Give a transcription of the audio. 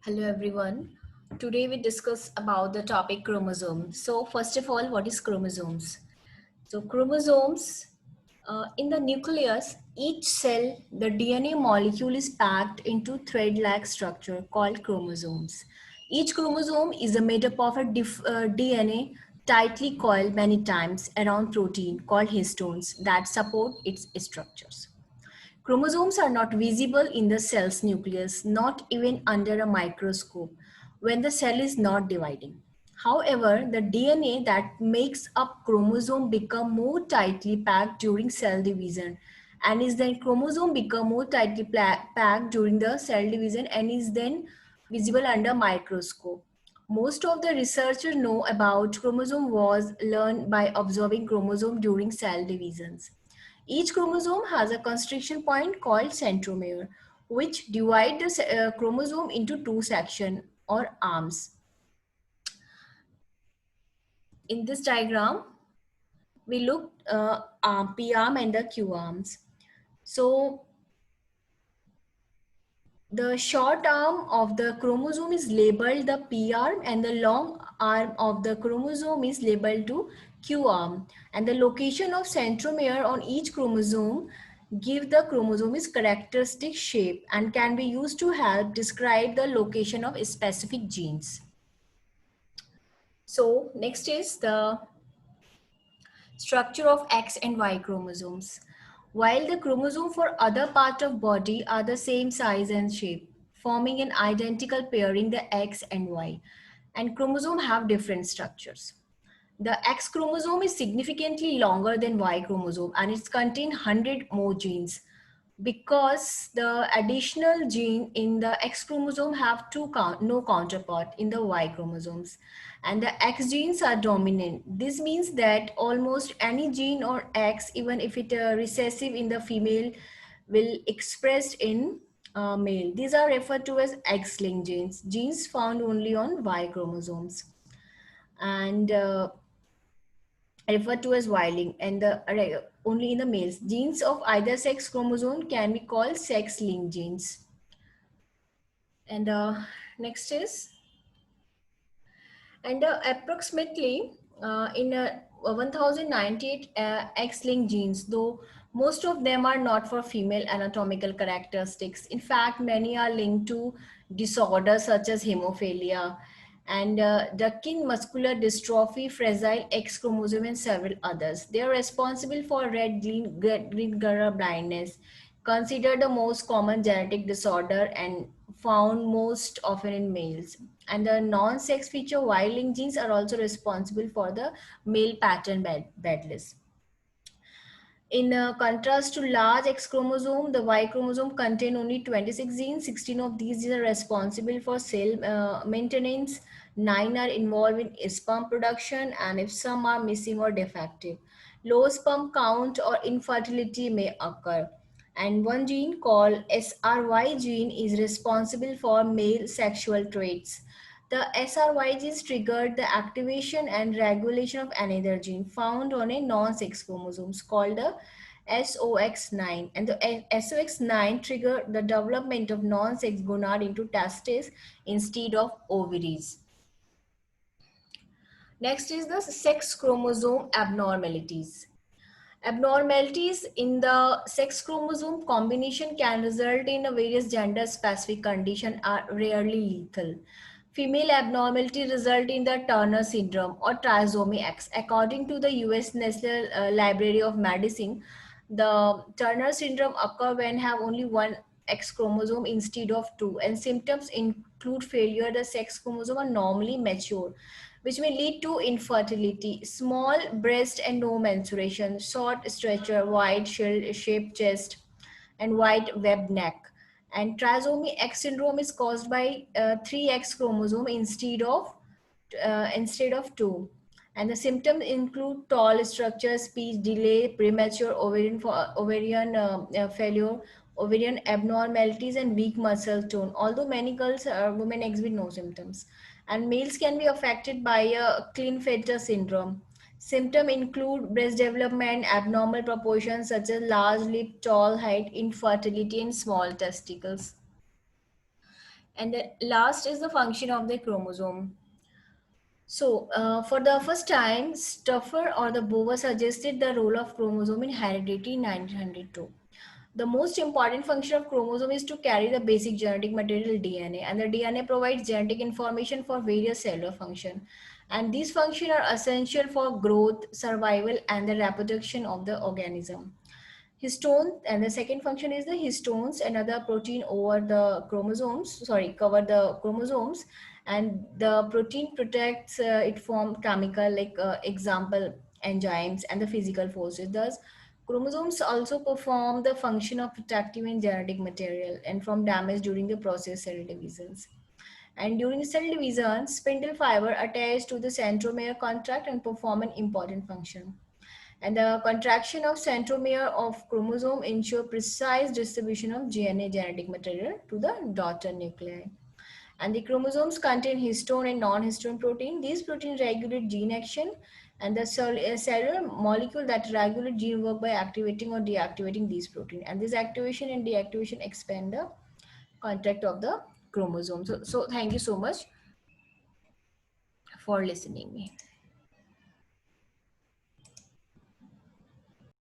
Hello everyone. Today we discuss about the topic chromosome. So first of all, what is chromosomes? So chromosomes in the nucleus, each cell, the DNA molecule is packed into thread-like structure called chromosomes. Each chromosome is made up of a DNA tightly coiled many times around protein called histones that support its structures. Chromosomes are not visible in the cell's nucleus, not even under a microscope, when the cell is not dividing. However, the DNA that makes up chromosome become more tightly packed during cell division and is then chromosome become more tightly packed during the cell division and is then visible under microscope. Most of the researchers know about chromosome was learned by observing chromosome during cell divisions. Each chromosome has a constriction point called centromere, which divide the chromosome into two sections or arms. In this diagram, we look P arm and the Q arms. So the short arm of the chromosome is labeled the P arm and the long arm of the chromosome is labeled to Q arm. And the location of centromere on each chromosome give the chromosome its characteristic shape and can be used to help describe the location of specific genes. So next is the structure of X and Y chromosomes. While the chromosome for other part of body are the same size and shape, forming an identical pairing the X and Y, and chromosome have different structures. The X chromosome is significantly longer than Y chromosome and it contains 100 more genes because the additional gene in the X chromosome have no counterpart in the Y chromosomes and the X genes are dominant. This means that almost any gene or X, even if it recessive in the female, will expressed in male. These are referred to as X-linked genes, genes found only on Y chromosomes and referred to as Y-linked and only in the males. Genes of either sex chromosome can be called sex-linked genes. And next is, and approximately in 1098 X-linked genes, though most of them are not for female anatomical characteristics. In fact, many are linked to disorders such as hemophilia and Duchenne muscular dystrophy, fragile X chromosome, and several others. They are responsible for green color blindness, considered the most common genetic disorder and found most often in males. And the non-sex feature Y-linked genes are also responsible for the male pattern badness. In contrast to large X chromosome, the Y chromosome contain only 26 genes. 16 of these are responsible for cell maintenance. 9 are involved in sperm production, and if some are missing or defective, low sperm count or infertility may occur. And one gene called SRY gene is responsible for male sexual traits. The SRY genes triggered the activation and regulation of another gene found on a non-sex chromosomes called the SOX9. And the SOX9 triggered the development of non-sex gonad into testes instead of ovaries. Next is the sex chromosome abnormalities. Abnormalities in the sex chromosome combination can result in a various gender-specific condition are rarely lethal. Female abnormality result in the Turner syndrome or trisomy X. According to the US National Library of Medicine, the Turner syndrome occur when have only one X chromosome instead of two, and symptoms include failure the sex chromosome are normally mature, which may lead to infertility, small breast and no menstruation, short stature, wide shaped chest, and wide webbed neck. And trisomy X syndrome is caused by 3X chromosome instead of 2. And the symptoms include tall structure, speech delay, premature ovarian failure, ovarian abnormalities, and weak muscle tone. Although many girls women exhibit no symptoms, and males can be affected by a Klinefelter syndrome. Symptoms include breast development, abnormal proportions such as large lip, tall height, infertility, and small testicles. And the last is the function of the chromosome. So, for the first time, Stuffer or the Bower suggested the role of chromosome in heredity in 1902. The most important function of chromosome is to carry the basic genetic material DNA, and the DNA provides genetic information for various cellular function. And these functions are essential for growth, survival, and the reproduction of the organism. Histone, and the second function is the histones, another protein over the chromosomes, sorry, cover the chromosomes, and the protein protects it from chemical, like example, enzymes and the physical forces. Thus, chromosomes also perform the function of protective in genetic material and from damage during the process cell divisions. And during cell division, spindle fiber attached to the centromere contract and perform an important function. And the contraction of centromere of chromosome ensure precise distribution of DNA genetic material to the daughter nuclei. And the chromosomes contain histone and non-histone protein. These proteins regulate gene action and the cellular molecule that regulate gene work by activating or deactivating these protein. And this activation and deactivation expand the contract of the chromosome. So thank you so much for listening me.